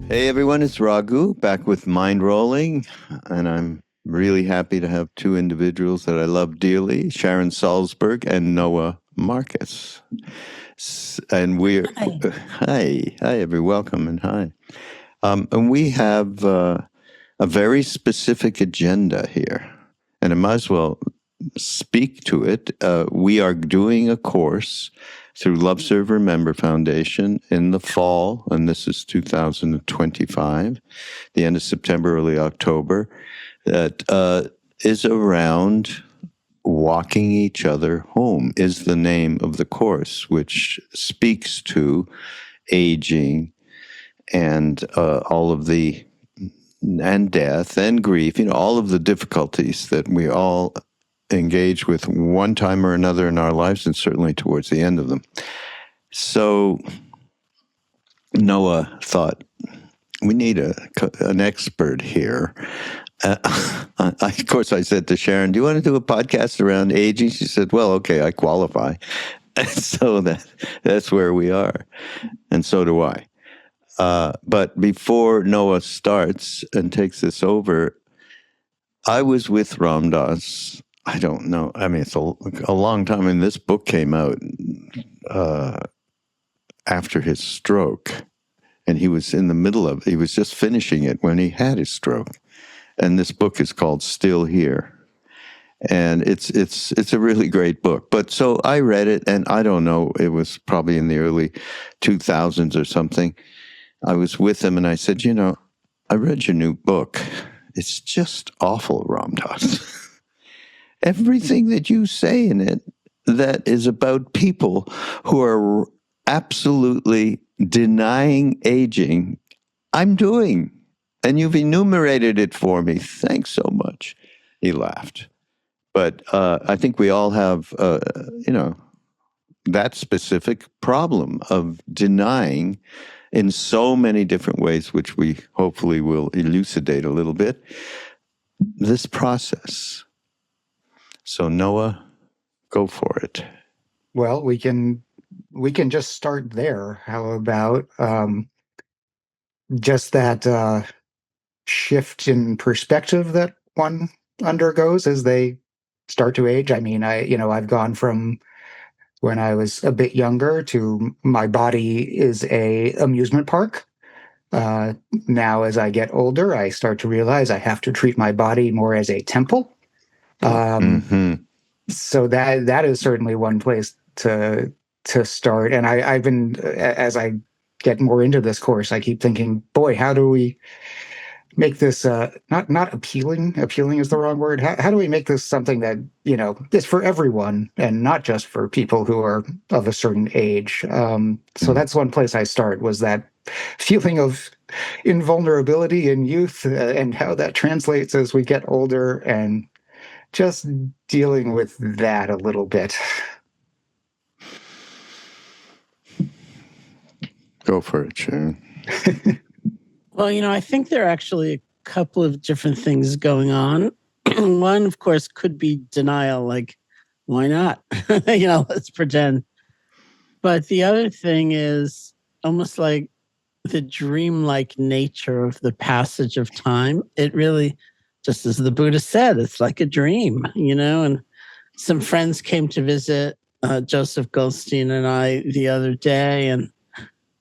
Hey everyone, it's Raghu back with Mindrolling, and I'm really happy to have two individuals that I love dearly, Sharon Salzberg and Noah Markus. And we're hi, welcome and hi. And we have a very specific agenda here, and I might as well speak to it. We are doing a course through Love Serve Remember Foundation in the fall, and this is 2025, the end of September, early October, that is around walking each other home, is the name of the course, which speaks to aging and all of the, and death and grief, all of the difficulties that we all engage with one time or another in our lives, and certainly towards the end of them. So Noah thought, we need an expert here. Of course, I said to Sharon, do you want to do a podcast around aging? She said, well, okay, I qualify. So that's where we are. And so do I. But before Noah starts and takes this over, I was with Ram Dass. I don't know. I mean, it's a long time. I mean, this book came out after his stroke, and he was in the middle of it. He was just finishing it when he had his stroke. And this book is called Still Here. And it's a really great book. But so I read it, and I don't know, it was probably in the early 2000s or something. I was with him, and I said, I read your new book. It's just awful, Ram Dass. Everything that you say in it that is about people who are absolutely denying aging, I'm doing. And you've enumerated it for me. Thanks so much. He laughed. But I think we all have, that specific problem of denying in so many different ways, which we hopefully will elucidate a little bit, this process. So Noah, go for it. Well, we can just start there. How about just that shift in perspective that one undergoes as they start to age? I mean, I've gone from when I was a bit younger to my body is a amusement park. Now, as I get older, I start to realize I have to treat my body more as a temple. So that is certainly one place to start. And I've been, as I get more into this course, I keep thinking, boy, how do we make this not appealing? Appealing is the wrong word. How do we make this something that is for everyone and not just for people who are of a certain age? So that's one place I start, was that feeling of invulnerability in youth and how that translates as we get older, and just dealing with that a little bit. Go for it, Sharon. Well, I think there are actually a couple of different things going on. One, of course, could be denial, like, why not? Let's pretend. But the other thing is almost like the dreamlike nature of the passage of time. It really, just as the Buddha said, it's like a dream, and some friends came to visit Joseph Goldstein and I the other day, and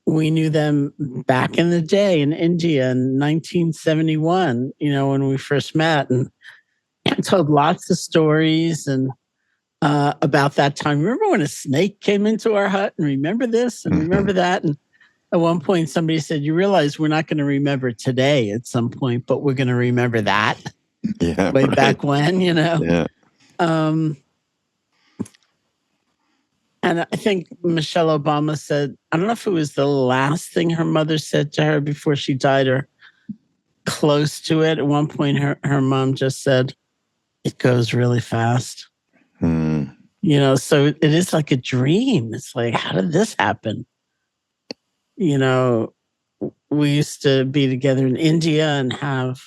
we knew them back in the day in India in 1971, when we first met, and told lots of stories and about that time. Remember when a snake came into our hut, and remember this and remember that? And at one point somebody said, you realize we're not going to remember today at some point, but we're going to remember that way back when, Yeah. And I think Michelle Obama said, I don't know if it was the last thing her mother said to her before she died or close to it. At one point, her mom just said, it goes really fast. So it is like a dream. It's like, how did this happen? We used to be together in India and have,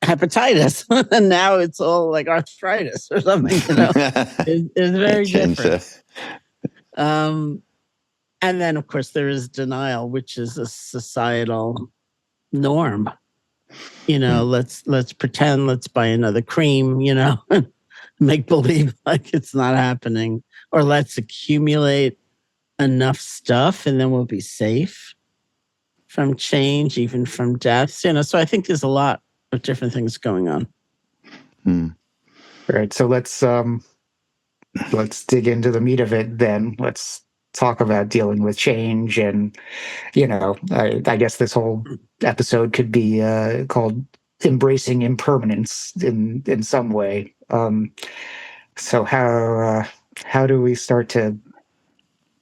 hepatitis, and now it's all like arthritis or something. It's very different. And And then, of course, there is denial, which is a societal norm. Let's pretend, let's buy another cream, make believe like it's not happening, or let's accumulate enough stuff and then we'll be safe from change, even from deaths. So I think there's a lot of different things going on. Right. So let's dig into the meat of it then. Let's talk about dealing with change. And, I guess this whole episode could be called Embracing Impermanence in some way. So how do we start to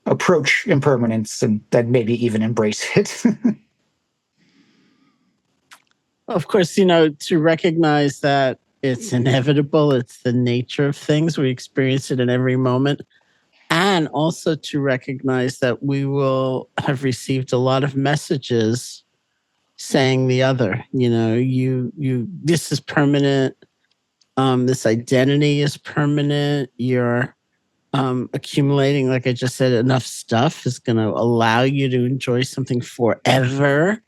approach impermanence and then maybe even embrace it? Of course, to recognize that it's inevitable, it's the nature of things. We experience it in every moment. And also to recognize that we will have received a lot of messages saying the other. This is permanent. This identity is permanent. You're accumulating, like I just said, enough stuff is going to allow you to enjoy something forever.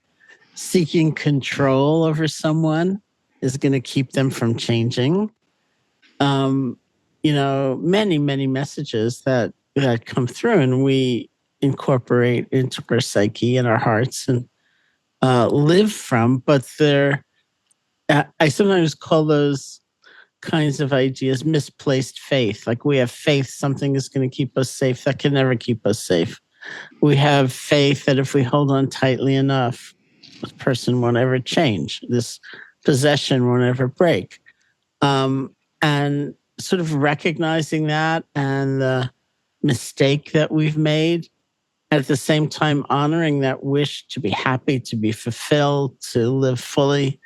Seeking control over someone is going to keep them from changing. Many, many messages that come through, and we incorporate into our psyche and our hearts and live from. But I sometimes call those kinds of ideas misplaced faith. Like we have faith something is going to keep us safe. That can never keep us safe. We have faith that if we hold on tightly enough, this person won't ever change. This possession won't ever break. And sort of recognizing that and the mistake that we've made, at the same time honoring that wish to be happy, to be fulfilled, to live fully,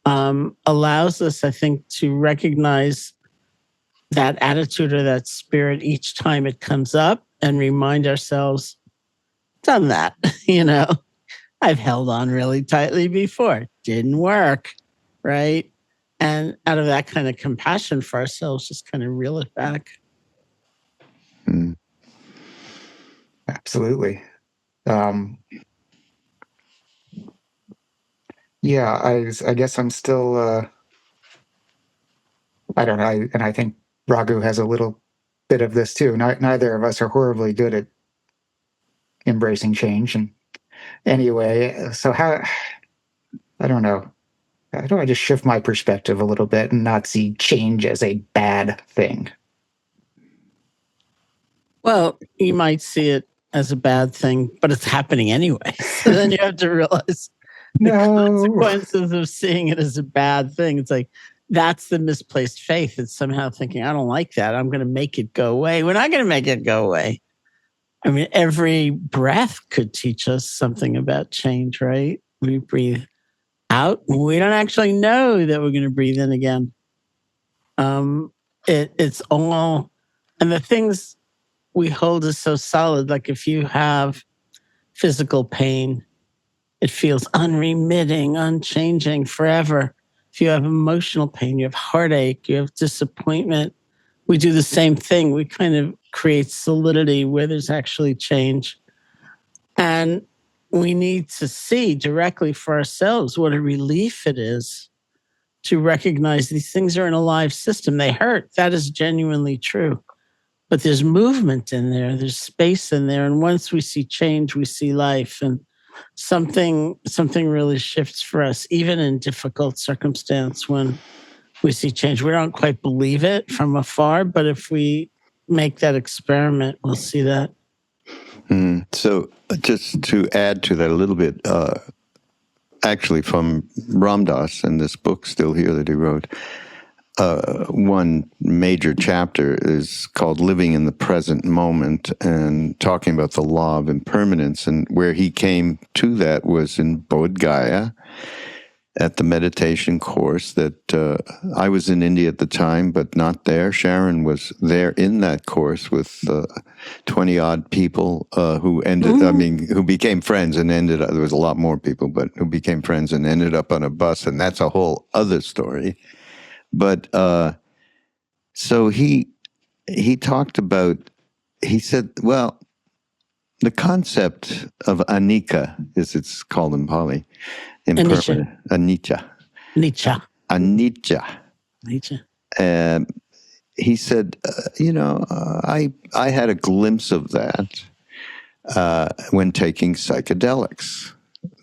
allows us, I think, to recognize that attitude or that spirit each time it comes up and remind ourselves, done that, I've held on really tightly before. Didn't work, right? And out of that kind of compassion for ourselves, just kind of reel it back. Absolutely. Yeah, I guess I'm still, I don't know, and I think Raghu has a little bit of this too. Neither of us are horribly good at embracing change. And anyway, so I don't know. How do I just shift my perspective a little bit and not see change as a bad thing? Well, you might see it as a bad thing, but it's happening anyway. So then you have to realize the consequences of seeing it as a bad thing. It's like, that's the misplaced faith. It's somehow thinking, I don't like that. I'm going to make it go away. We're not going to make it go away. I mean, every breath could teach us something about change, right? We breathe out. We don't actually know that we're going to breathe in again. It's all, and the things we hold is so solid. Like if you have physical pain, it feels unremitting, unchanging, forever. If you have emotional pain, you have heartache, you have disappointment, we do the same thing. We kind of create solidity where there's actually change. And we need to see directly for ourselves what a relief it is to recognize these things are in a live system. They hurt. That is genuinely true. But there's movement in there. There's space in there. And once we see change, we see life. And something really shifts for us, even in difficult circumstance when we see change. We don't quite believe it from afar, but if we make that experiment, we'll see that. So just to add to that a little bit, actually from Ram Dass in this book, Still Here, that he wrote, one major chapter is called Living in the Present Moment, and talking about the law of impermanence. And where he came to that was in Bodh Gaya at the meditation course that I was in India at the time, but not there. Sharon was there in that course with 20-odd people who who became friends and ended up, there was a lot more people, but who became friends and ended up on a bus. And that's a whole other story. But so he talked about, he said, well, the concept of anicca, as it's called in Pali, Anicca. anicca. Anicca. Anicca. Anicca. He said, I had a glimpse of that when taking psychedelics.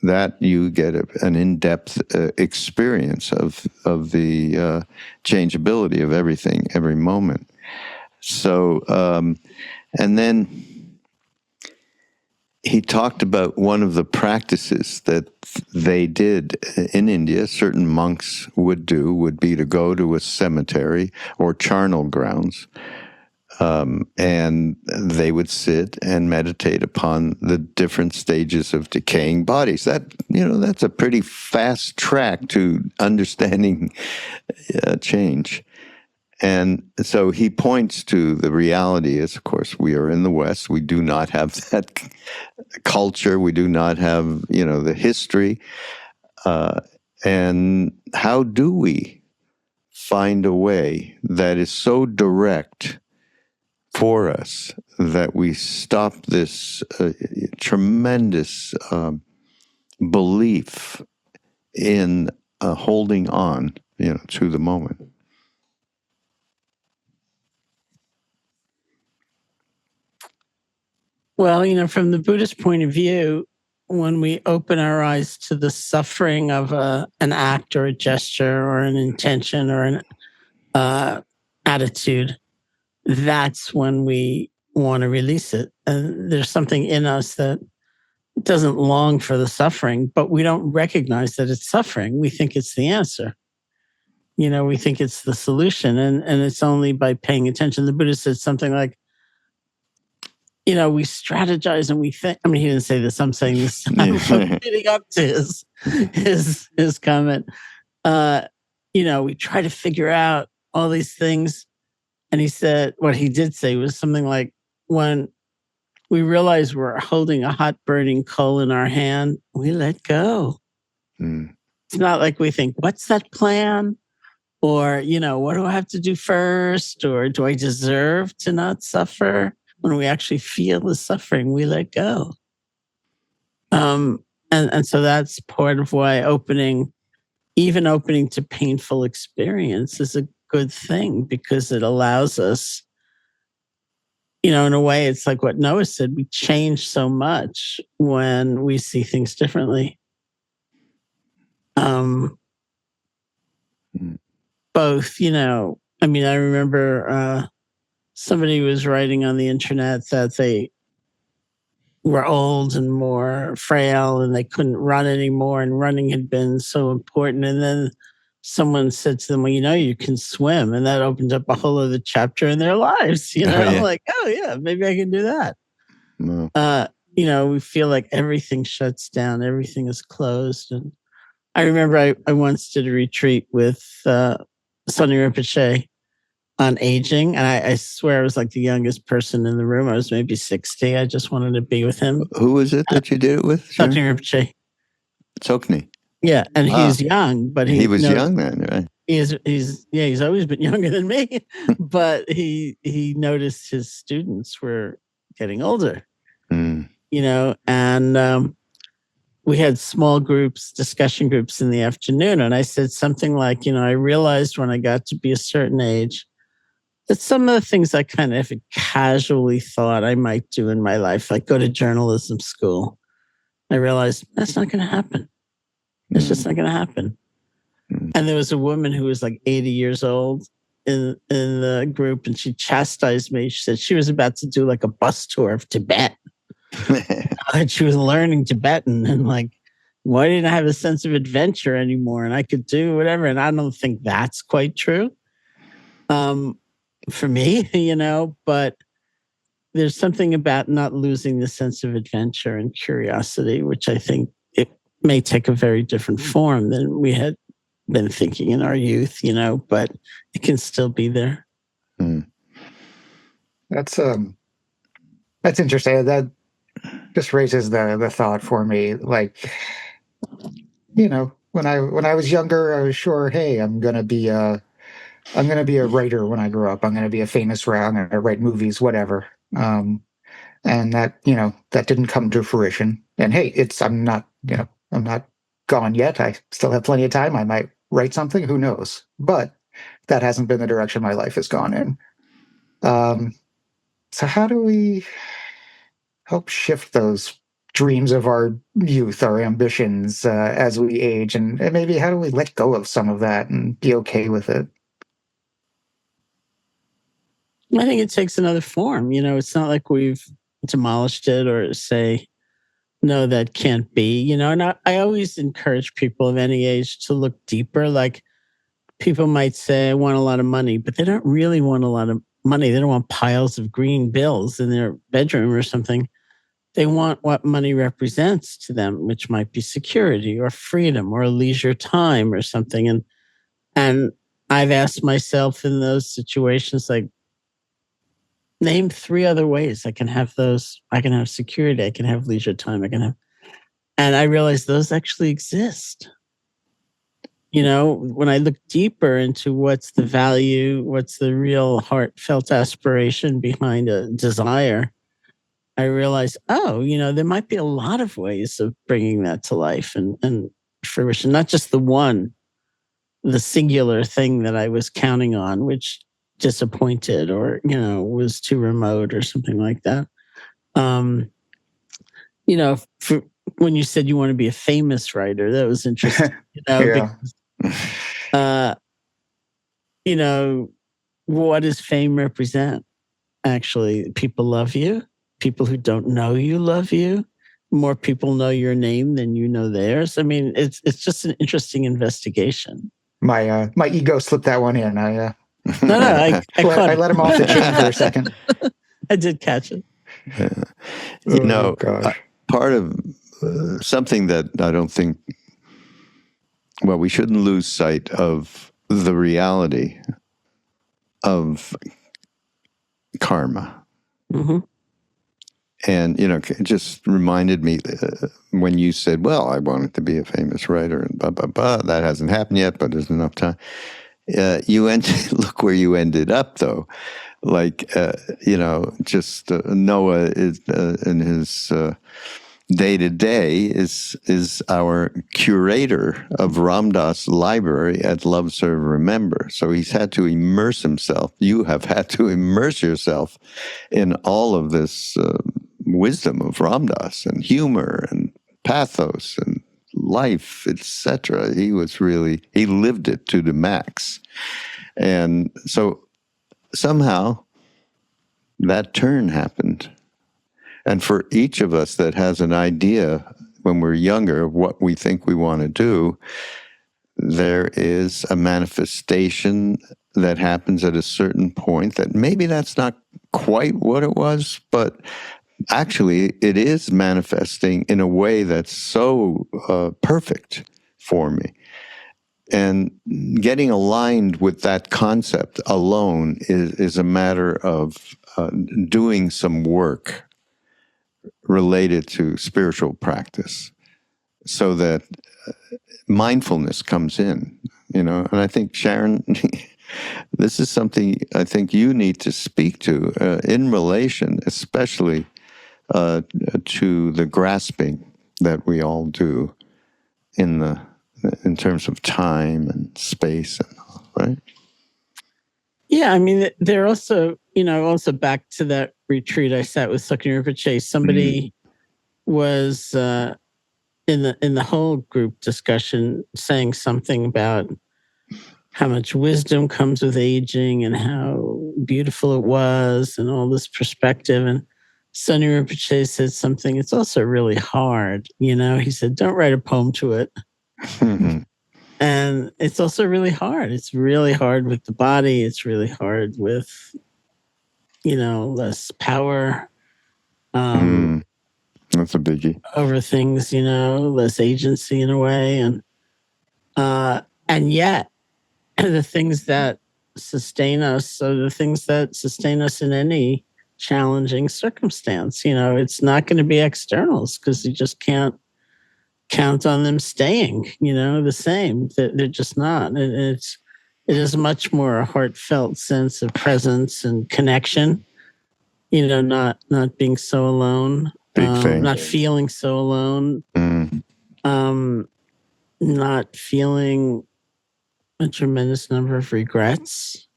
That you get an in-depth experience of the changeability of everything, every moment. So, and then he talked about one of the practices that they did in India, certain monks would be to go to a cemetery or charnel grounds, and they would sit and meditate upon the different stages of decaying bodies. That's a pretty fast track to understanding change. And so he points to the reality is, of course, we are in the West. We do not have that culture. We do not have, the history. And how do we find a way that is so direct for us that we stop this tremendous belief in holding on, to the moment? Well, from the Buddhist point of view, when we open our eyes to the suffering of an act or a gesture or an intention or an attitude, that's when we want to release it. And there's something in us that doesn't long for the suffering, but we don't recognize that it's suffering. We think it's the answer. We think it's the solution. And it's only by paying attention. The Buddha said something like, we strategize and we think. I mean, he didn't say this. I'm saying this. I'm leading up to his comment. We try to figure out all these things. And he said, what he did say was something like, when we realize we're holding a hot burning coal in our hand, we let go. It's not like we think, what's that plan? Or, what do I have to do first? Or do I deserve to not suffer? When we actually feel the suffering, we let go. And so that's part of why opening to painful experience is a good thing, because it allows us, in a way, it's like what Noah said, we change so much when we see things differently. Both, I remember somebody was writing on the internet that they were old and more frail and they couldn't run anymore, and running had been so important. And then someone said to them, well, you can swim. And that opened up a whole other chapter in their lives, like, oh yeah, maybe I can do that. No. We feel like everything shuts down, everything is closed. And I remember I once did a retreat with Sonny Rinpoche on aging. And I swear I was like the youngest person in the room. I was maybe 60. I just wanted to be with him. Who was it that you did it with? Sonny Rinpoche. Tsokni. Yeah. And he's young, but he was young then, right? He's always been younger than me, but he noticed his students were getting older, and we had small groups, discussion groups in the afternoon. And I said something like, I realized when I got to be a certain age that some of the things I kind of casually thought I might do in my life, like go to journalism school, I realized that's not going to happen. It's just not going to happen. And there was a woman who was like 80 years old in the group, and she chastised me. She said she was about to do like a bus tour of Tibet. And she was learning Tibetan, and like, why didn't I have a sense of adventure anymore? And I could do whatever. And I don't think that's quite true for me, but there's something about not losing the sense of adventure and curiosity, which I think it may take a very different form than we had been thinking in our youth, but it can still be there. That's interesting. That just raises the thought for me. Like, when I was younger, I was sure, hey, I'm gonna be a writer when I grow up. I'm gonna be a famous writer. I'm gonna write movies, whatever. and that didn't come to fruition. And hey, I'm not gone yet. I still have plenty of time. I might write something. Who knows? But that hasn't been the direction my life has gone in. So how do we help shift those dreams of our youth, our ambitions as we age, and maybe how do we let go of some of that and be okay with it? I think it takes another form. It's not like we've demolished it or say, no, that can't be. And I always encourage people of any age to look deeper. Like, people might say, I want a lot of money, but they don't really want a lot of money. They don't want piles of green bills in their bedroom or something. They want what money represents to them, which might be security or freedom or leisure time or something. And I've asked myself in those situations, like, name 3 other ways I can have those. I can have security. I can have leisure time. And I realized those actually exist. When I look deeper into what's the value, what's the real heartfelt aspiration behind a desire, I realized, there might be a lot of ways of bringing that to life and fruition, not just the singular thing that I was counting on, which disappointed or, was too remote or something like that. When you said you want to be a famous writer, that was interesting, Yeah. Because, what does fame represent? Actually, people love you. People who don't know you love you. More people know your name than you know theirs. I mean, it's just an interesting investigation. My ego slipped that one in. I let him off the chain for a second. I did catch it. Part of something that I don't think, we shouldn't lose sight of the reality of karma. Mm-hmm. And, it just reminded me when you said, well, I wanted to be a famous writer and blah, blah, blah. That hasn't happened yet, but there's enough time. Look where you ended up, though. Like, just Noah is in his day-to-day is our curator of Ram Dass library at Love, Serve, Remember. So he's had to immerse himself. You have had to immerse yourself in all of this wisdom of Ram Dass and humor and pathos and life, etc. He lived it to the max. And so somehow that turn happened. And for each of us that has an idea when we're younger of what we think we want to do, there is a manifestation that happens at a certain point that maybe that's not quite what it was, but actually it is manifesting in a way that's so perfect for me. And getting aligned with that concept alone is a matter of doing some work related to spiritual practice so that mindfulness comes in, and I think, Sharon, this is something I think you need to speak to in relation, especially to the grasping that we all do in terms of time and space, and right? Yeah, I mean, they're also, also back to that retreat I sat with Sukhna Rinpoche. Somebody was in the whole group discussion saying something about how much wisdom comes with aging and how beautiful it was and all this perspective. And Sonny Rinpoche said something, it's also really hard. He said, don't write a poem to it. And it's also really hard. It's really hard with the body. It's really hard with, less power. That's a biggie. Over things, less agency in a way. And yet the things that sustain us are the things that sustain us in any challenging circumstance. It's not going to be externals because you just can't count on them staying, the same. They're just not. It is much more a heartfelt sense of presence and connection. not being so alone, Big thing. not feeling so alone, not feeling a tremendous number of regrets.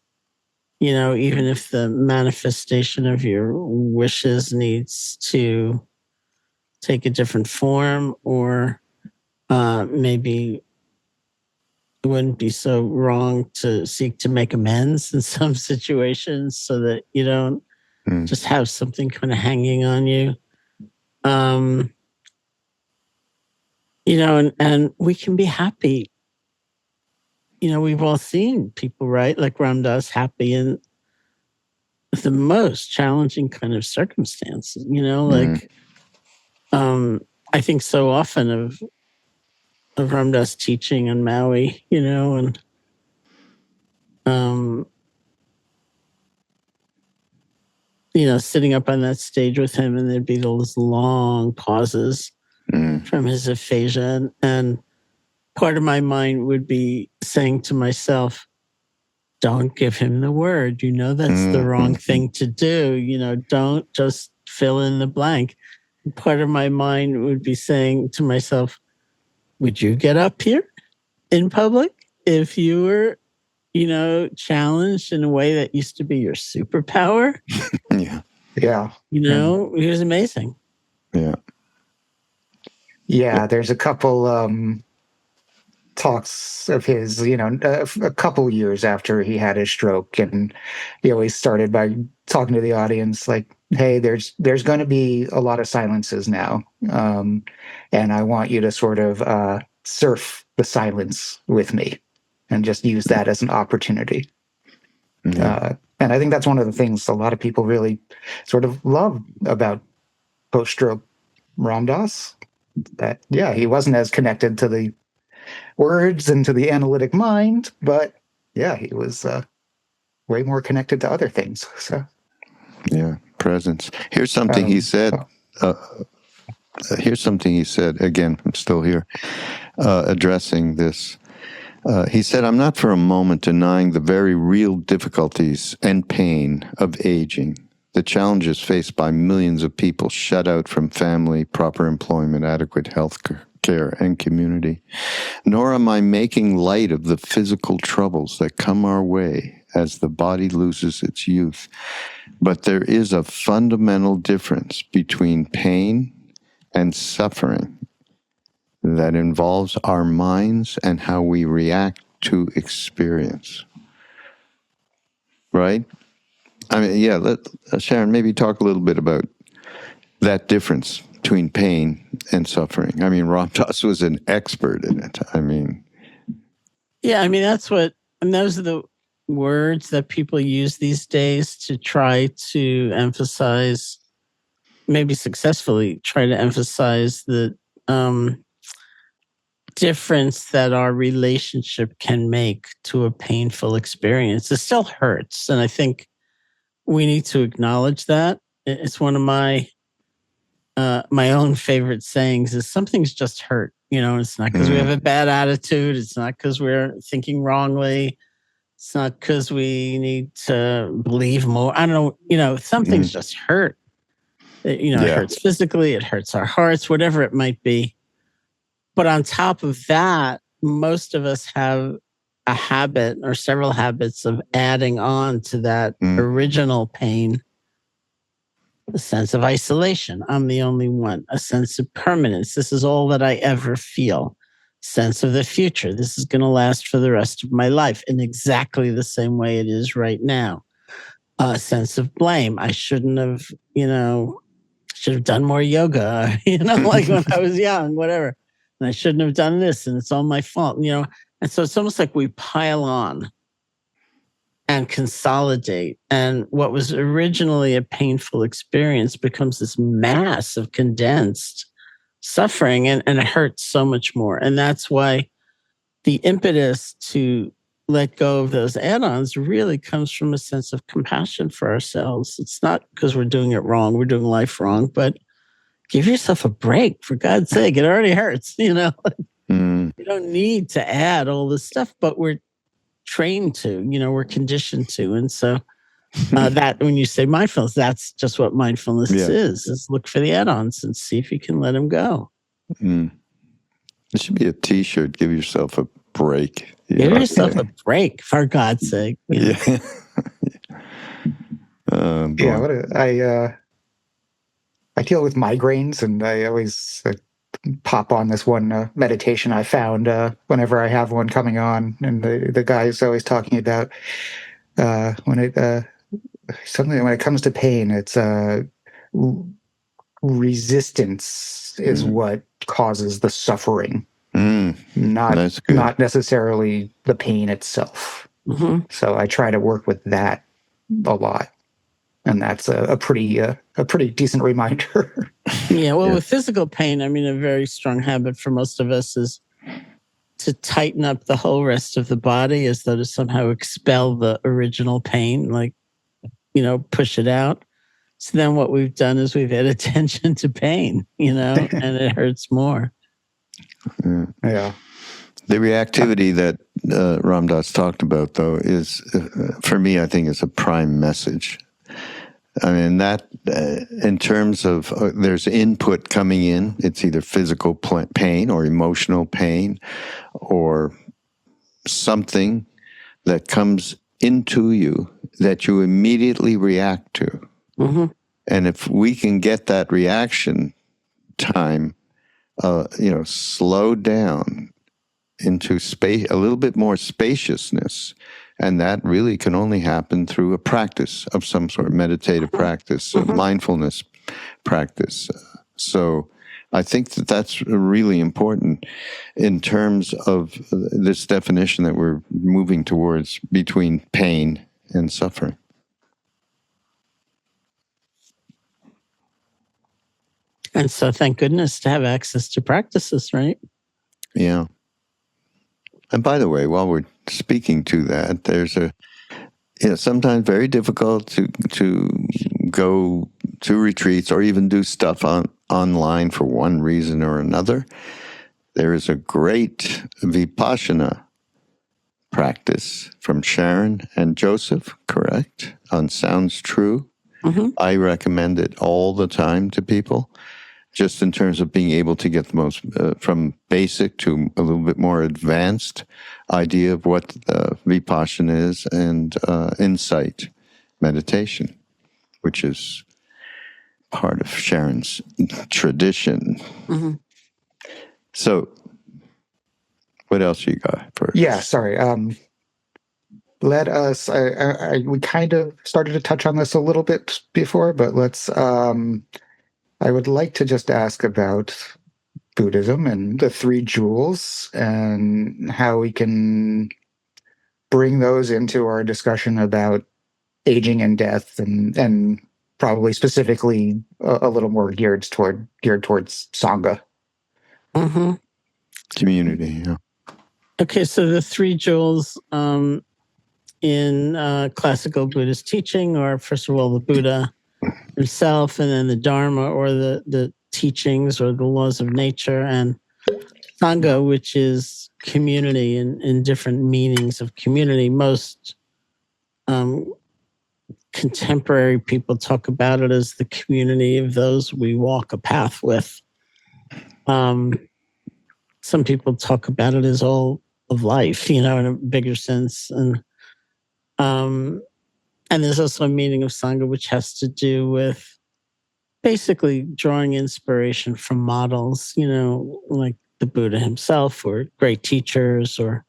Even if the manifestation of your wishes needs to take a different form, or maybe it wouldn't be so wrong to seek to make amends in some situations so that you don't just have something kind of hanging on you. And we can be happy. We've all seen people, right? Like Ram Dass, happy in the most challenging kind of circumstances, I think so often of Ram Dass teaching in Maui, and sitting up on that stage with him, and there'd be those long pauses from his aphasia. And part of my mind would be saying to myself, don't give him the word. That's the wrong thing to do. Don't just fill in the blank. And part of my mind would be saying to myself, would you get up here in public if you were, challenged in a way that used to be your superpower? Yeah. Yeah. He was amazing. Yeah. Yeah. There's a couple talks of his, a couple years after he had his stroke, and he always started by talking to the audience like, hey, there's going to be a lot of silences now, and I want you to sort of surf the silence with me and just use that as an opportunity. And I think that's one of the things a lot of people really sort of love about post-stroke Ram Dass, that, he wasn't as connected to the words and to the analytic mind, but he was way more connected to other things. So, presence. Here's something he said. Here's something he said. Again, I'm still here addressing this. He said, I'm not for a moment denying the very real difficulties and pain of aging, the challenges faced by millions of people shut out from family, proper employment, adequate health care, and community. Nor am I making light of the physical troubles that come our way as the body loses its youth. But there is a fundamental difference between pain and suffering that involves our minds and how we react to experience. Right? I mean, let Sharon maybe talk a little bit about that difference between pain and suffering. I mean, Ram Dass was an expert in it. I mean, those are the words that people use these days to try to emphasize, maybe successfully try to emphasize the difference that our relationship can make to a painful experience. It still hurts. And I think we need to acknowledge that. It's one of my own favorite sayings is something's just hurt. It's not because we have a bad attitude. It's not because we're thinking wrongly. It's not because we need to believe more. I don't know. Something's just hurt. It hurts physically. It hurts our hearts, whatever it might be. But on top of that, most of us have a habit or several habits of adding on to that original pain. A sense of isolation. I'm the only one. A sense of permanence. This is all that I ever feel. Sense of the future. This is going to last for the rest of my life in exactly the same way it is right now. A sense of blame. I shouldn't have, should have done more yoga, like when I was young, whatever. And I shouldn't have done this, and it's all my fault, And so it's almost like we pile on and consolidate. And what was originally a painful experience becomes this mass of condensed suffering, and it hurts so much more. And that's why the impetus to let go of those add-ons really comes from a sense of compassion for ourselves. It's not because we're doing it wrong, we're doing life wrong, but give yourself a break, for God's sake. It already hurts, You don't need to add all this stuff, but we're trained to, we're conditioned to. And so That when you say mindfulness, that's just what mindfulness is look for the add-ons and see if you can let them go. It should be a t-shirt. Give yourself a break. Give yourself a break, for God's sake. Yeah. I deal with migraines, and I always pop on this one meditation I found whenever I have one coming on, and the guy is always talking about when it comes to pain, it's resistance is what causes the suffering, not necessarily the pain itself. So I try to work with that a lot. And that's a pretty decent reminder. With physical pain, I mean, a very strong habit for most of us is to tighten up the whole rest of the body as though to somehow expel the original pain, like, push it out. So then what we've done is we've had attention to pain, and it hurts more. Yeah. The reactivity that Ram Dass talked about, though, is, for me, I think is a prime message. I mean, that in terms of there's input coming in, it's either physical pain or emotional pain or something that comes into you that you immediately react to. And if we can get that reaction time, slowed down into space, a little bit more spaciousness. And that really can only happen through a practice of some sort, meditative practice, mindfulness practice. So I think that that's really important in terms of this definition that we're moving towards between pain and suffering. And so thank goodness to have access to practices, right? Yeah. And by the way, while we're speaking to that, there's sometimes very difficult to go to retreats or even do stuff online for one reason or another. There is a great Vipassana practice from Sharon and Joseph, correct? On Sounds True. I recommend it all the time to people, just in terms of being able to get the most, from basic to a little bit more advanced idea of what Vipassana is and insight meditation, which is part of Sharon's tradition. So what else you got for us? Yeah, sorry. Let us, we kind of started to touch on this a little bit before, but let's, I would like to just ask about Buddhism and the three jewels and how we can bring those into our discussion about aging and death, and probably specifically a little more geared towards Sangha. Community, yeah. Okay, so the three jewels in classical Buddhist teaching are, first of all, the Buddha himself, and then the Dharma, or the teachings or the laws of nature, and Sangha, which is community in different meanings of community. Most contemporary people talk about it as the community of those we walk a path with. Some people talk about it as all of life, in a bigger sense. And there's also a meaning of Sangha, which has to do with basically drawing inspiration from models, like the Buddha himself or great teachers, or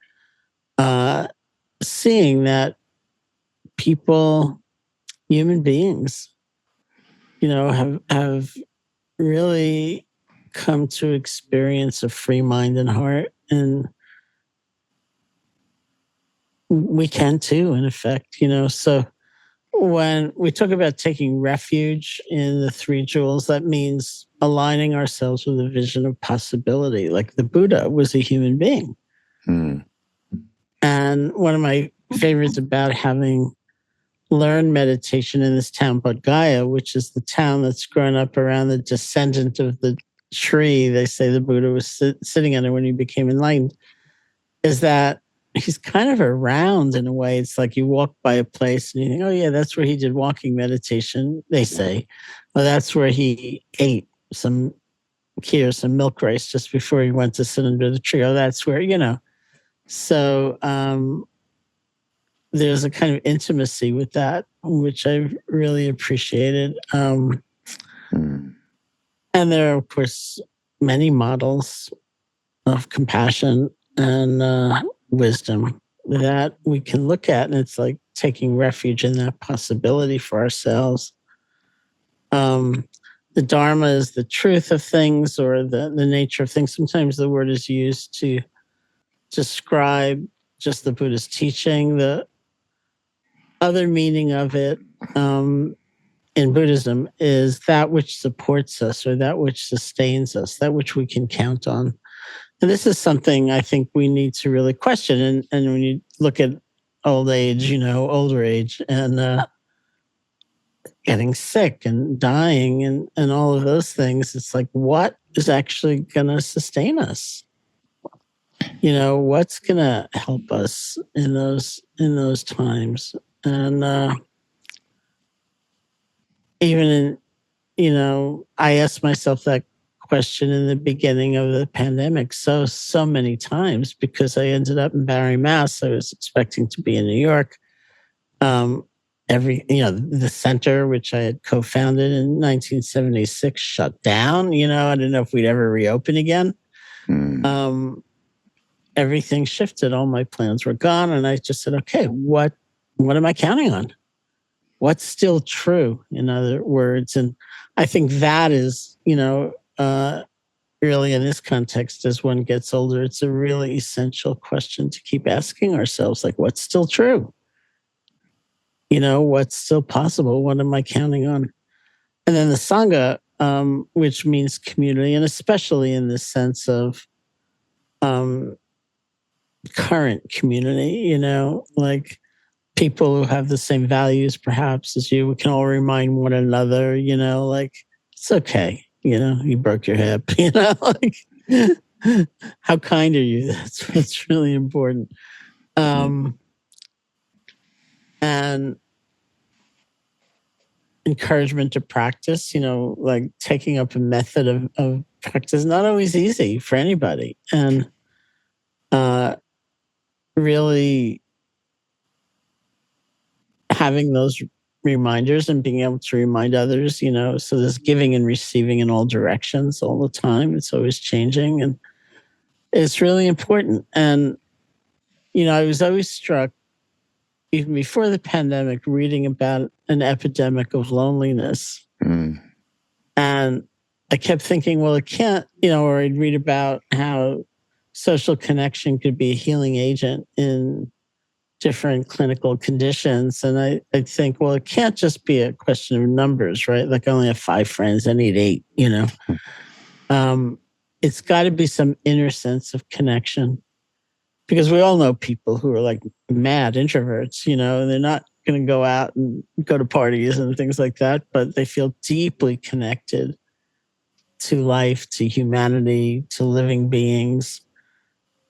seeing that people, human beings, have really come to experience a free mind and heart. And we can too, in effect, so when we talk about taking refuge in the three jewels, that means aligning ourselves with a vision of possibility. Like the Buddha was a human being. And one of my favorites about having learned meditation in this town, Bodh Gaya, which is the town that's grown up around the descendant of the tree they say the Buddha was sitting under when he became enlightened, is that he's kind of around in a way. It's like you walk by a place and you think, oh yeah, that's where he did walking meditation. They say, well, that's where he ate some kheer, some milk rice just before he went to sit under the tree. Oh, that's where, you know. So there's a kind of intimacy with that, which I really appreciated. And there are, of course, many models of compassion and wisdom that we can look at. And it's like taking refuge in that possibility for ourselves. The Dharma is the truth of things or the nature of things. Sometimes the word is used to describe just the Buddhist teaching. The other meaning of it in Buddhism is that which supports us or that which sustains us, that which we can count on. And this is something I think we need to really question. And when you look at old age, older age, and getting sick and dying and all of those things, it's like, what is actually going to sustain us? What's going to help us in those times? And even I asked myself that question in the beginning of the pandemic so many times because I ended up in Barre, Mass. I was expecting to be in New York. The center, which I had co-founded in 1976, shut down. I didn't know if we'd ever reopen again. Everything shifted. All my plans were gone. And I just said, okay, what am I counting on? What's still true, in other words? And I think that is, really in this context, as one gets older, it's a really essential question to keep asking ourselves, like, what's still true? What's still possible? What am I counting on? And then the Sangha, which means community, and especially in the sense of current community, like people who have the same values perhaps as you. We can all remind one another, like, it's okay. You broke your hip, like, how kind are you? That's really important. And encouragement to practice, like taking up a method of practice, not always easy for anybody. And really having those reminders and being able to remind others, so there's giving and receiving in all directions all the time. It's always changing and it's really important. And, I was always struck, even before the pandemic, reading about an epidemic of loneliness. And I kept thinking, well, it can't, or I'd read about how social connection could be a healing agent in different clinical conditions. And I think, well, it can't just be a question of numbers, right? Like I only have 5 friends, I need 8, It's got to be some inner sense of connection. Because we all know people who are like mad introverts, and they're not going to go out and go to parties and things like that, but they feel deeply connected to life, to humanity, to living beings.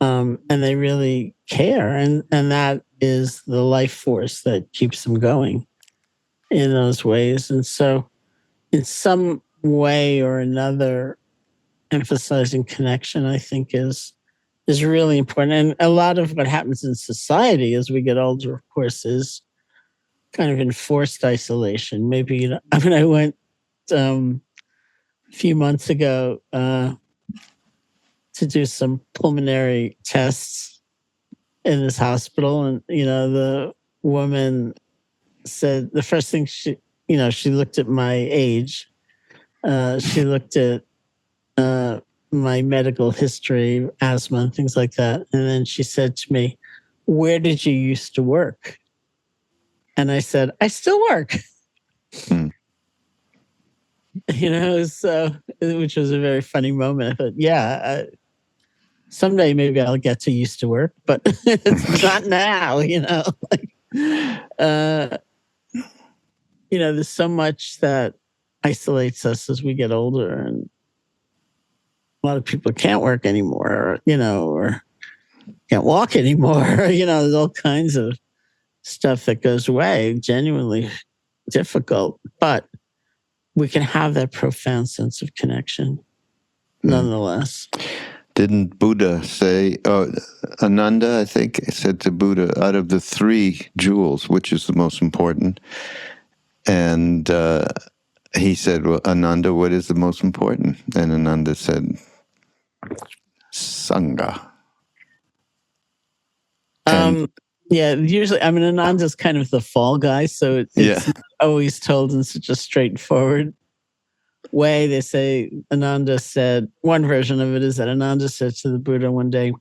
And they really care. And that is the life force that keeps them going in those ways. And so in some way or another, emphasizing connection, I think, is really important. And a lot of what happens in society as we get older, of course, is kind of enforced isolation. Maybe, I went a few months ago to do some pulmonary tests in this hospital. And, the woman said the first thing she looked at my age. She looked at my medical history, asthma, and things like that. And then she said to me, "Where did you used to work?" And I said, "I still work." So, which was a very funny moment. I thought, yeah, someday maybe I'll get to used to work, but it's not now, there's so much that isolates us as we get older, and a lot of people can't work anymore, or can't walk anymore. There's all kinds of stuff that goes away, genuinely difficult, but we can have that profound sense of connection nonetheless. Didn't Buddha say, Ananda, I think, said to Buddha, out of the three jewels, which is the most important? And he said, well, Ananda, what is the most important? And Ananda said, Sangha. Usually, Ananda's kind of the fall guy, so it's not always told in such a straightforward way. They say Ananda said, one version of it is that Ananda said to the Buddha one day,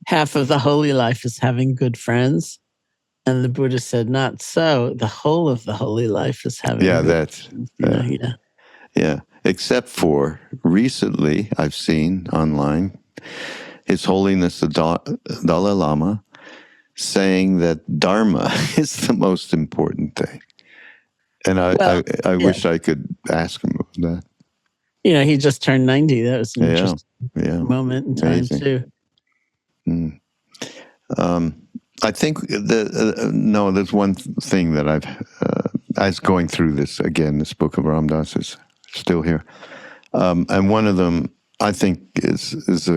half of the holy life is having good friends. And the Buddha said, not so. The whole of the holy life is having good friends. Yeah. Except for recently, I've seen online, His Holiness the Dalai Lama saying that Dharma is the most important thing. And I wish I could ask him about that. He just turned 90. That was an interesting moment in time, too. I think there's one thing that I was going through this again. This book of Ram Dass is still here, and one of them I think is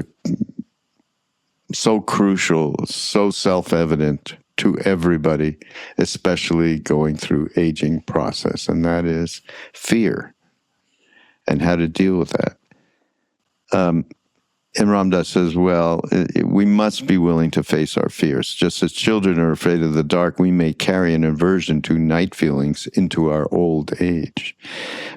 so crucial, so self-evident to everybody, especially going through aging process, and that is fear and how to deal with that. And Ram Dass says, well, we must be willing to face our fears. Just as children are afraid of the dark, we may carry an aversion to night feelings into our old age.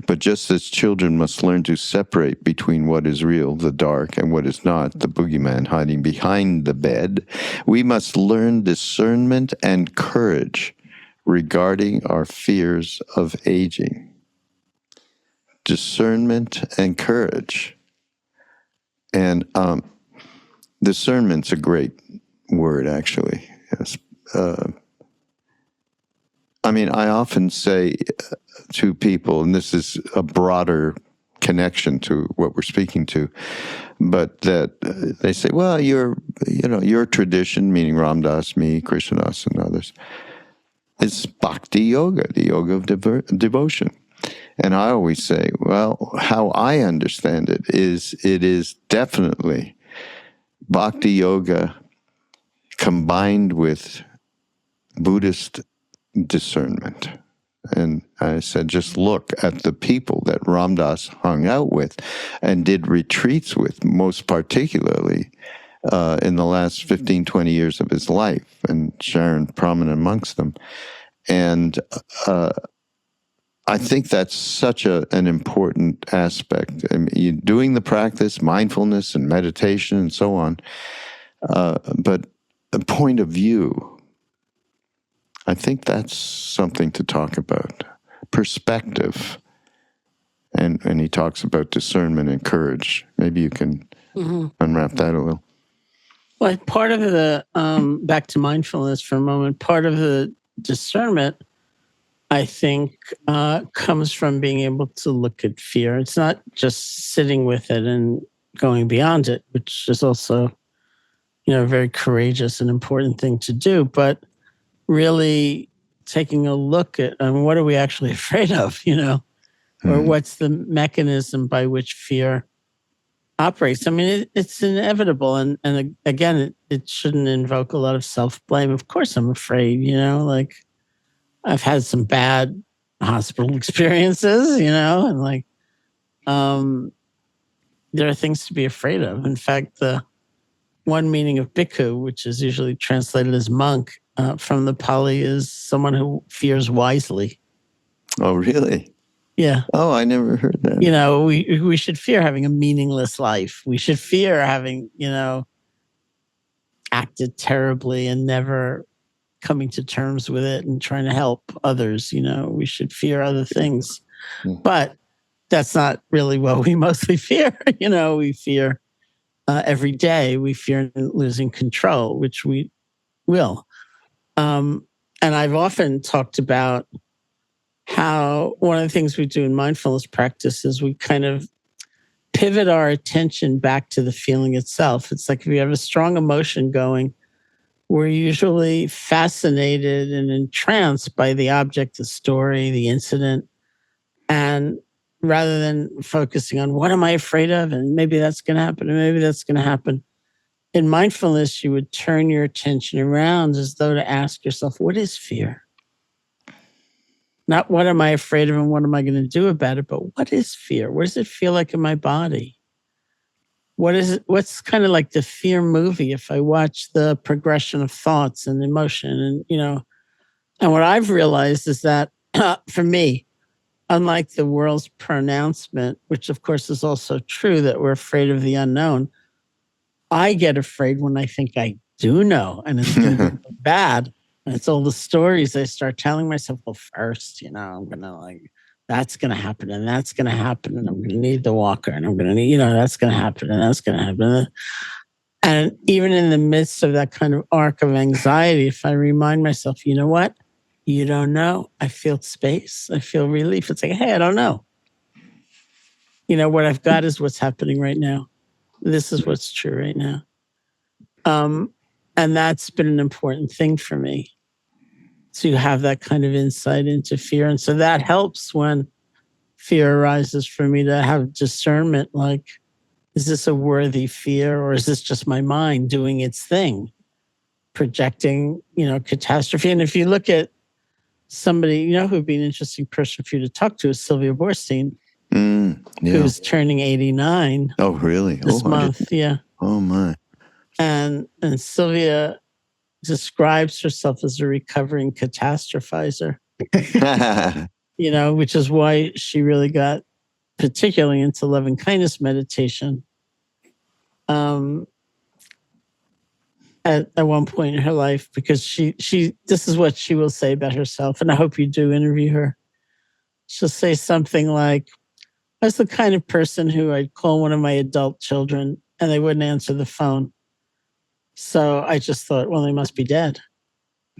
But just as children must learn to separate between what is real, the dark, and what is not, the boogeyman hiding behind the bed, we must learn discernment and courage regarding our fears of aging. Discernment and courage. And discernment's a great word, actually. Yes. I often say to people, and this is a broader connection to what we're speaking to, but that they say, well, your tradition, meaning Ram Dass, me, Krishnadas, and others, is bhakti yoga, the yoga of devotion. And I always say, well, how I understand it is definitely bhakti yoga combined with Buddhist discernment. And I said, just look at the people that Ram Dass hung out with and did retreats with, most particularly in the last 15, 20 years of his life, and Sharon prominent amongst them. And I think that's such an important aspect. Doing the practice, mindfulness and meditation and so on, but a point of view, I think that's something to talk about. Perspective. And he talks about discernment and courage. Maybe you can unwrap that a little. Well, part of the, back to mindfulness for a moment, part of the discernment, I think, comes from being able to look at fear. It's not just sitting with it and going beyond it, which is also, a very courageous and important thing to do, but really taking a look at what are we actually afraid of, or what's the mechanism by which fear operates. It's inevitable. And again, it shouldn't invoke a lot of self-blame. Of course, I'm afraid, I've had some bad hospital experiences, and there are things to be afraid of. In fact, the one meaning of bhikkhu, which is usually translated as monk, from the Pali is someone who fears wisely. Oh, really? Yeah. Oh, I never heard that. We should fear having a meaningless life. We should fear having, acted terribly and never coming to terms with it and trying to help others. We should fear other things. But that's not really what we mostly fear. We fear every day. We fear losing control, which we will. And I've often talked about how one of the things we do in mindfulness practice is we kind of pivot our attention back to the feeling itself. It's like if you have a strong emotion going, we're usually fascinated and entranced by the object, the story, the incident. And rather than focusing on what am I afraid of, and maybe that's going to happen, and maybe that's going to happen, in mindfulness, you would turn your attention around as though to ask yourself, what is fear? Not what am I afraid of and what am I going to do about it, but what is fear? What does it feel like in my body? What is it? What's kind of like the fear movie if I watch the progression of thoughts and emotion? And what I've realized is that for me, unlike the world's pronouncement, which of course is also true that we're afraid of the unknown, I get afraid when I think I do know and it's going to be bad. And it's all the stories I start telling myself, well, first, I'm going to that's going to happen and that's going to happen. And I'm going to need the walker and I'm going to need, that's going to happen and that's going to happen. And even in the midst of that kind of arc of anxiety, if I remind myself, you know what? You don't know. I feel space. I feel relief. It's like, hey, I don't know. What I've got is what's happening right now. This is what's true right now. And that's been an important thing for me to have that kind of insight into fear. And so that helps when fear arises for me to have discernment, like, is this a worthy fear or is this just my mind doing its thing, projecting, catastrophe? And if you look at somebody, who'd be an interesting person for you to talk to is Sylvia Boorstein, who's turning 89. Oh, really? This month, yeah. Oh, my. And Sylvia describes herself as a recovering catastrophizer, which is why she really got particularly into love and kindness meditation at one point in her life, because she this is what she will say about herself, and I hope you do interview her. She'll say something like, I was the kind of person who I'd call one of my adult children and they wouldn't answer the phone. So I just thought, well, they must be dead.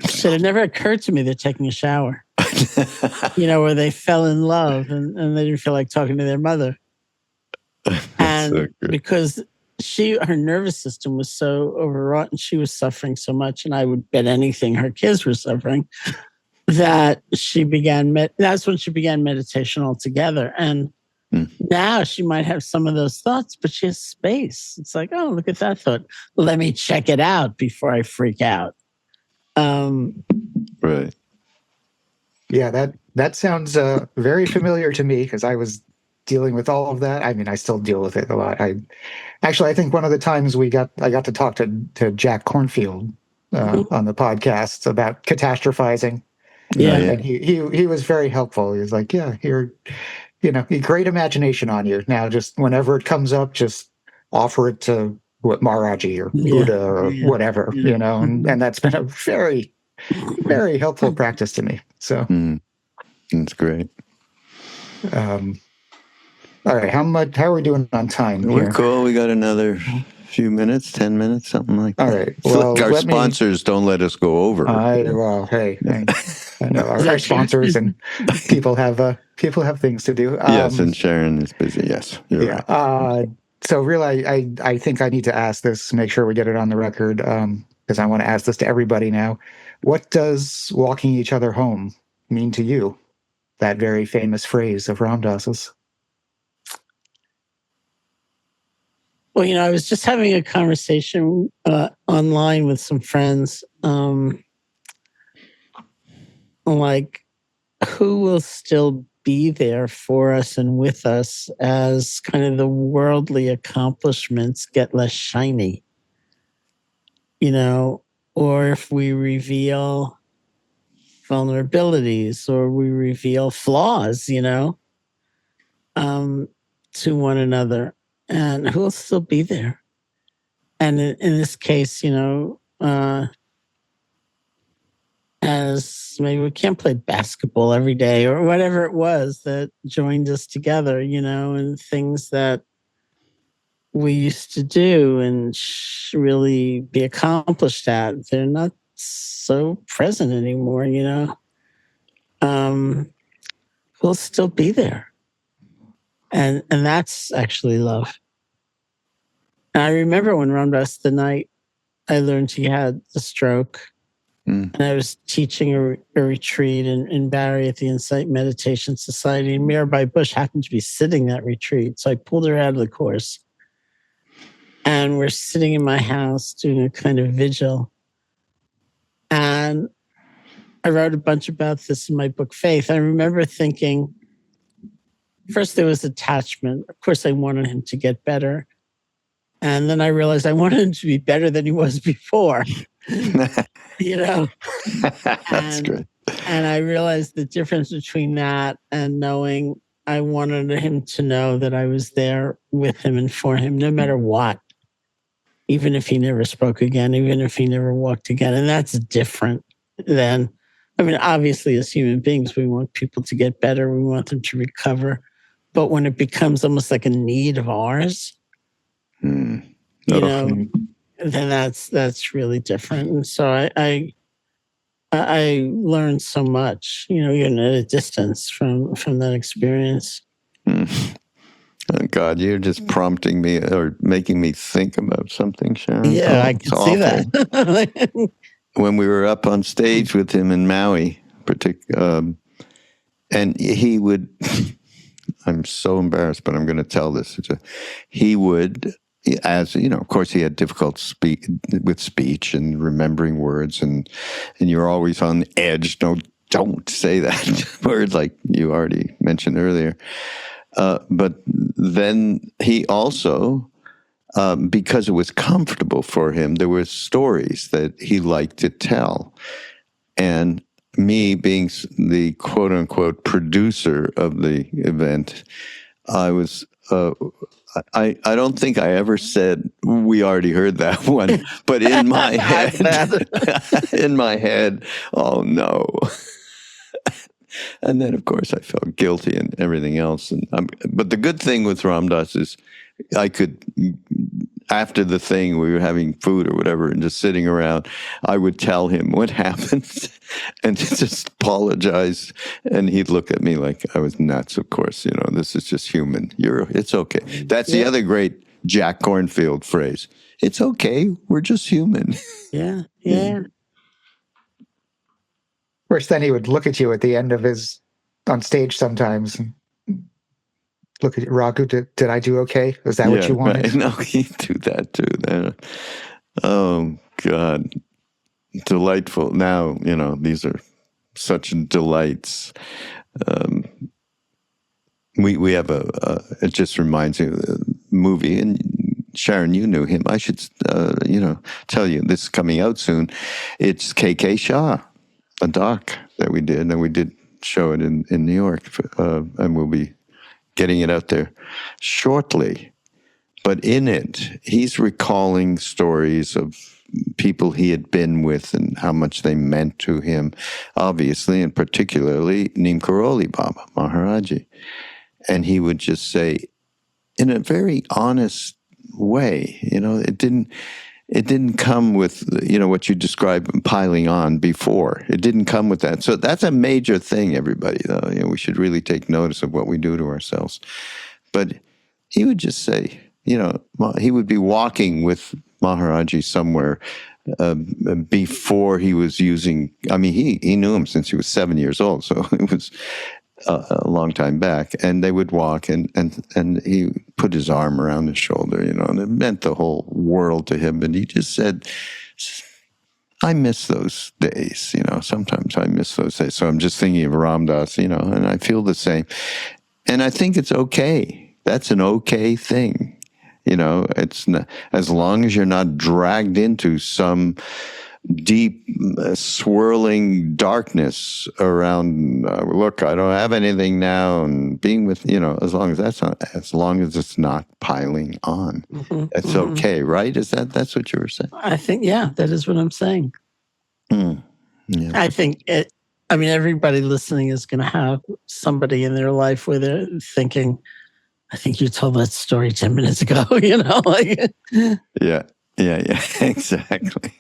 She said, it never occurred to me they're taking a shower, or they fell in love and they didn't feel like talking to their mother. And so because her nervous system was so overwrought and she was suffering so much, and I would bet anything her kids were suffering, that that's when she began meditation altogether. And now she might have some of those thoughts, but she has space. It's like, oh, look at that thought. Let me check it out before I freak out. Right. Yeah, that sounds very familiar to me because I was dealing with all of that. I mean, I still deal with it a lot. I think one of the times I got to talk to Jack Cornfield on the podcast about catastrophizing. Yeah. And he was very helpful. He was like, yeah, here, great imagination on you. Now, just whenever it comes up, just offer it to Maharaji or Buddha or whatever, and that's been a very, very helpful practice to me. So that's great. All right, how are we doing on time? We're cool. We got another few minutes, 10 minutes, something like that. All right. Well, our sponsors don't let us go over. Hey, I know our sponsors and people have things to do. Yes, and Sharon is busy. Yes, you're right. So really, I think I need to ask this, make sure we get it on the record, because I want to ask this to everybody now. What does walking each other home mean to you? That very famous phrase of Ram Dass's. Well, I was just having a conversation online with some friends, like who will still be there for us and with us as kind of the worldly accomplishments get less shiny, or if we reveal vulnerabilities or we reveal flaws, to one another. And who will still be there? And in this case, as maybe we can't play basketball every day or whatever it was that joined us together, and things that we used to do and really be accomplished at, they're not so present anymore, who'll still be there. And that's actually love. And I remember when Ramdas, the night I learned he had the stroke, and I was teaching a retreat in Barrie at the Insight Meditation Society, and Mirabai Bush happened to be sitting that retreat. So I pulled her out of the course. And we're sitting in my house doing a kind of vigil. And I wrote a bunch about this in my book, Faith. I remember thinking, first there was attachment. Of course, I wanted him to get better. And then I realized I wanted him to be better than he was before. You know? That's great. And I realized the difference between that and knowing I wanted him to know that I was there with him and for him, no matter what. Even if he never spoke again, even if he never walked again. And that's different than, I mean, obviously, as human beings, we want people to get better. We want them to recover. But when it becomes almost like a need of ours, you know, then that's really different. And so I learned so much, you know, even at a distance from that experience. Oh God, you're just prompting me or making me think about something, Sharon. Yeah, I can see that. When we were up on stage with him in Maui, and he would, I'm so embarrassed, but I'm going to tell this. He would, as you know, of course, he had difficult with speech and remembering words, and you're always on edge. Don't say that word, like you already mentioned earlier. But then he also, because it was comfortable for him, there were stories that he liked to tell. And me being the quote unquote producer of the event, I was, I don't think I ever said, we already heard that one, but in my head, oh no. And then, of course, I felt guilty and everything else. But the good thing with Ram Dass is I could, after the thing, we were having food or whatever and just sitting around, I would tell him what happened and just apologize. And he'd look at me like I was nuts, of course. You know, this is just human. It's okay. That's the other great Jack Kornfield phrase. It's okay. We're just human. Yeah. Of course, then he would look at you at the end of on stage sometimes and look at you, Raghu, did I do okay? Is that what you wanted? Right. No, he'd do that too. Oh, God. Delightful. Now, you know, these are such delights. We have it just reminds me of the movie, and Sharon, you knew him. I should, tell you, this is coming out soon. It's K.K. Shah, a doc that we did, and we did show it in New York, and we'll be getting it out there shortly. But in it, he's recalling stories of people he had been with and how much they meant to him, obviously, and particularly Neem Karoli Baba Maharaji. And he would just say, in a very honest way, you know, it didn't come with, you know, what you described piling on before. It didn't come with that. So that's a major thing, everybody, though. You know, we should really take notice of what we do to ourselves. But he would just say, you know, he would be walking with Maharaji somewhere before he was using, I mean, he knew him since he was 7 years old. So it was a long time back, and they would walk, and he put his arm around his shoulder, you know, and it meant the whole world to him. And he just said, I miss those days, you know, sometimes I miss those days. So I'm just thinking of Ram Dass, you know, and I feel the same. And I think it's okay. That's an okay thing. You know, it's not, as long as you're not dragged into some deep, swirling darkness around, look, I don't have anything now, and being with, you know, as long as it's not piling on, it's okay, right? That's what you were saying? I think, yeah, that is what I'm saying. Yeah. I think everybody listening is going to have somebody in their life where they're thinking, I think you told that story 10 minutes ago, you know, like. Yeah, exactly.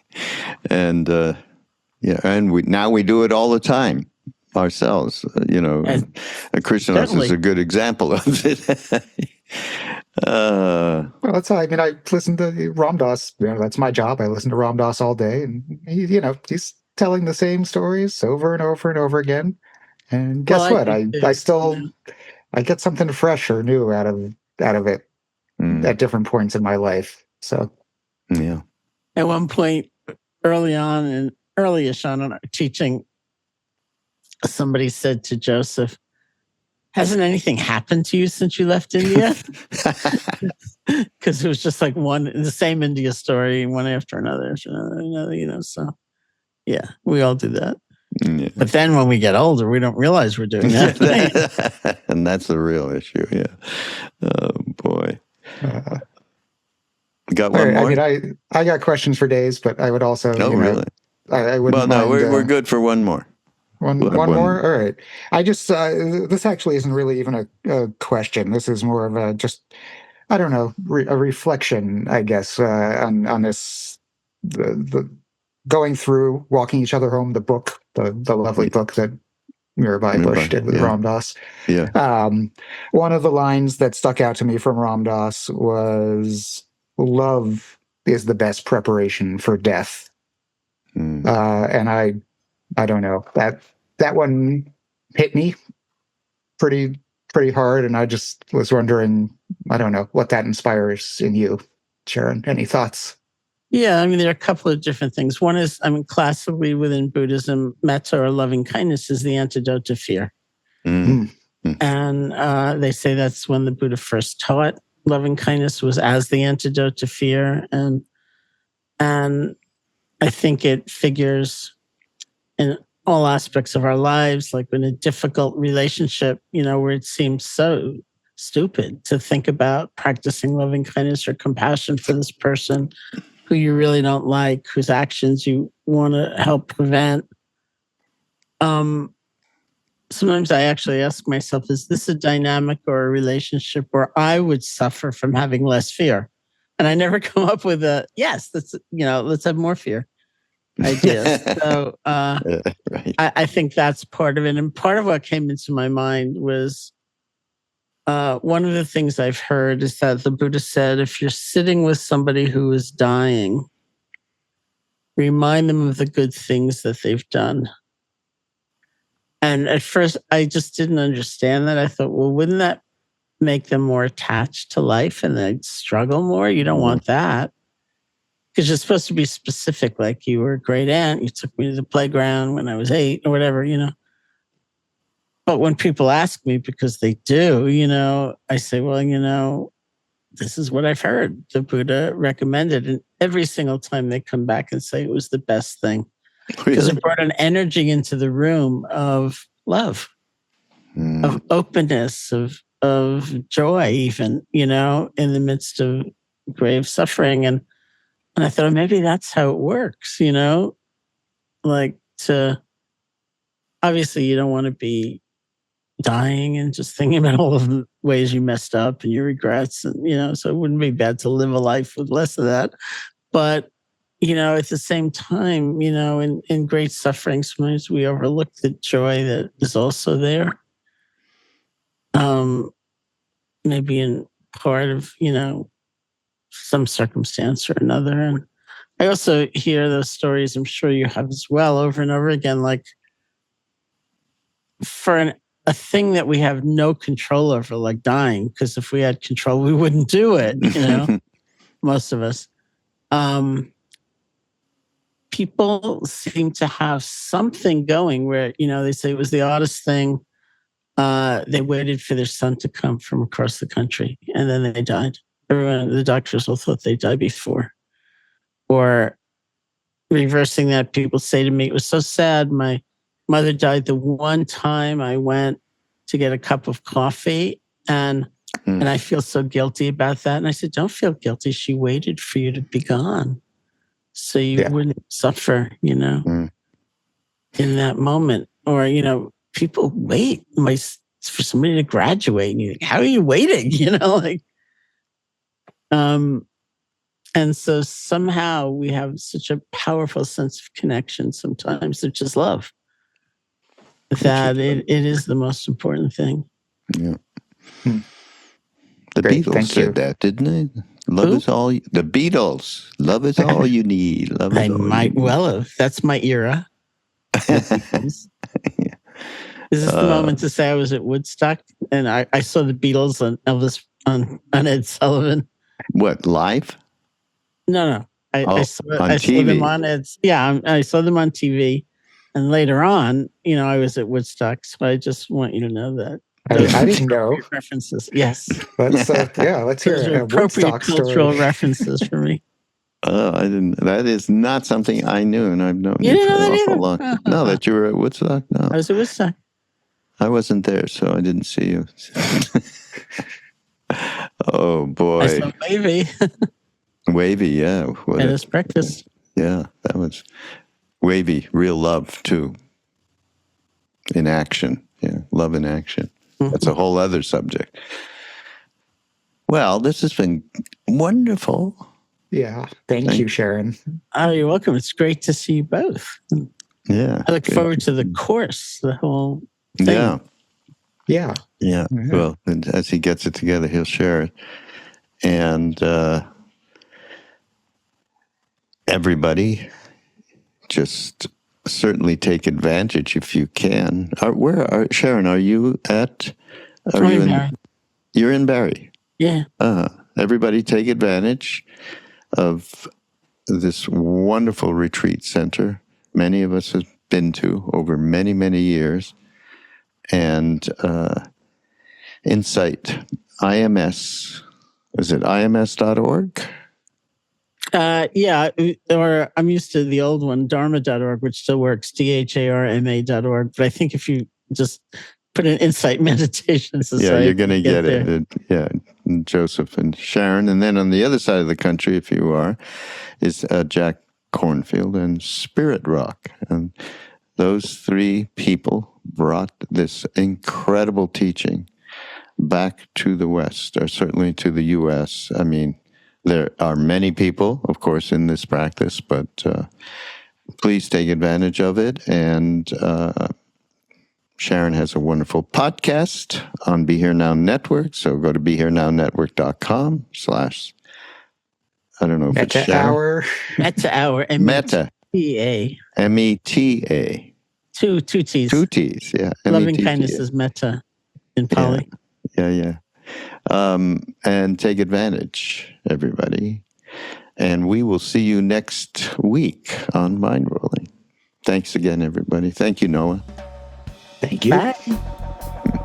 And, and now we do it all the time. ourselves. And Krishnadas is certainly. a good example of it. Well, that's how, I mean, I listen to Ram Dass. That's my job. I listen to Ram Dass all day, and he's telling the same stories over and over and over again. And guess Well, I what? think I still I get something fresh or new out of it at different points in my life. So yeah. At one point, early-ish on in our teaching, somebody said to Joseph, "Hasn't anything happened to you since you left India?" Because it was just like the same India story, one after another, So, yeah, we all do that. Yeah. But then when we get older, we don't realize we're doing that. And that's the real issue. Yeah. Oh boy. Got one more? I mean, I got questions for days, but I would also. Oh, really? I wouldn't. Well, no, mind, we're good for one more. One more. All right. I just this actually isn't really even a question. This is more of a just, I don't know, a reflection, I guess, on this the going through walking each other home, the book, the lovely book that Mirabai Bush did with Ram Dass. Yeah. One of the lines that stuck out to me from Ram Dass was, "Love is the best preparation for death." And I don't know, that one hit me pretty hard, and I just was wondering, I don't know, what that inspires in you, Sharon. Any thoughts? Yeah, I mean, there are a couple of different things. One is, I mean, classically within Buddhism, metta or loving kindness is the antidote to fear. And they say that's when the Buddha first taught loving kindness, was as the antidote to fear. And I think it figures in all aspects of our lives, like in a difficult relationship, where it seems so stupid to think about practicing loving kindness or compassion for this person who you really don't like, whose actions you want to help prevent. Sometimes I actually ask myself, is this a dynamic or a relationship where I would suffer from having less fear? And I never come up with yes, let's have more fear idea. So right. I think that's part of it. And part of what came into my mind was one of the things I've heard is that the Buddha said, if you're sitting with somebody who is dying, remind them of the good things that they've done. And at first, I just didn't understand that. I thought, well, wouldn't that make them more attached to life and they'd struggle more? You don't want that. Because you're supposed to be specific, like you were a great aunt, you took me to the playground when I was 8 or whatever, But when people ask me, because they do, I say, well, this is what I've heard. The Buddha recommended. And every single time they come back and say it was the best thing. Because it brought an energy into the room of love, of openness, of joy, even, in the midst of grave suffering. And I thought, maybe that's how it works, like obviously you don't want to be dying and just thinking about all of the ways you messed up and your regrets. And, so it wouldn't be bad to live a life with less of that. But, at the same time, in great suffering, sometimes we overlook the joy that is also there. Maybe in part of, some circumstance or another. And I also hear those stories, I'm sure you have as well, over and over again, like for a thing that we have no control over, like dying, because if we had control, we wouldn't do it, most of us. People seem to have something going where, they say it was the oddest thing. They waited for their son to come from across the country and then they died. The doctors all thought they died before. Or reversing that, people say to me, it was so sad. My mother died the one time I went to get a cup of coffee and I feel so guilty about that. And I said, don't feel guilty. She waited for you to be gone so you wouldn't suffer, in that moment. Or, people wait for somebody to graduate and you think, how are you waiting? And so somehow we have such a powerful sense of connection sometimes, which is love. that it is the most important thing. Yeah. Hmm. The Great, Beatles thank you. said that, didn't they? Love Who? is all. The Beatles. Love is all you need. Love is I all might you need. well have. That's my era. The Beatles. Is this the moment to say I was at Woodstock and I saw the Beatles and Elvis on Ed Sullivan? What, live? No. I on saw TV. them on Ed's. Yeah, I saw them on TV. And later on, I was at Woodstock. So I just want you to know that. I didn't know. References. Yes. Let's hear Those are a appropriate Woodstock cultural story. references for me. Oh, I didn't. That is not something I knew, and I've known You you didn't for know an that awful either? long. No, that you were at Woodstock. No, I was at Woodstock. I wasn't there, so I didn't see you. Oh boy, I saw Wavy Wavy, yeah. What at his breakfast. Yeah, that was Wavy. Real love too. In action, yeah, love in action. Mm-hmm. That's a whole other subject. Well, this has been wonderful. Yeah, thank you, Sharon. Oh, you're welcome. It's great to see you both. Yeah, I look forward to the course, the whole thing. Yeah. Well, and as he gets it together, he'll share it. And everybody, just certainly take advantage if you can. Sharon? Are you at? Are you in? Barry. You're in Barrie. Yeah. Everybody, take advantage of this wonderful retreat center. Many of us have been to over many, many years, and Insight IMS. Is it IMS.org? Yeah, or I'm used to the old one, dharma.org, which still works, DHARMA.org. But I think if you just put an Insight Meditation Society, yeah, you're going to get it. Yeah, Joseph and Sharon. And then on the other side of the country, if you are, is Jack Cornfield and Spirit Rock. And those three people brought this incredible teaching back to the West, or certainly to the U.S. I mean, there are many people, of course, in this practice, but please take advantage of it. And Sharon has a wonderful podcast on Be Here Now Network. So go to BeHereNowNetwork.com/ I don't know if it's Sharon. Meta Hour. Meta. META. META. Two T's. Two T's, yeah. Loving META. kindness is meta in Pali. Yeah. And take advantage, everybody. And we will see you next week on Mindrolling. Thanks again, everybody. Thank you, Noah. Thank you. Bye.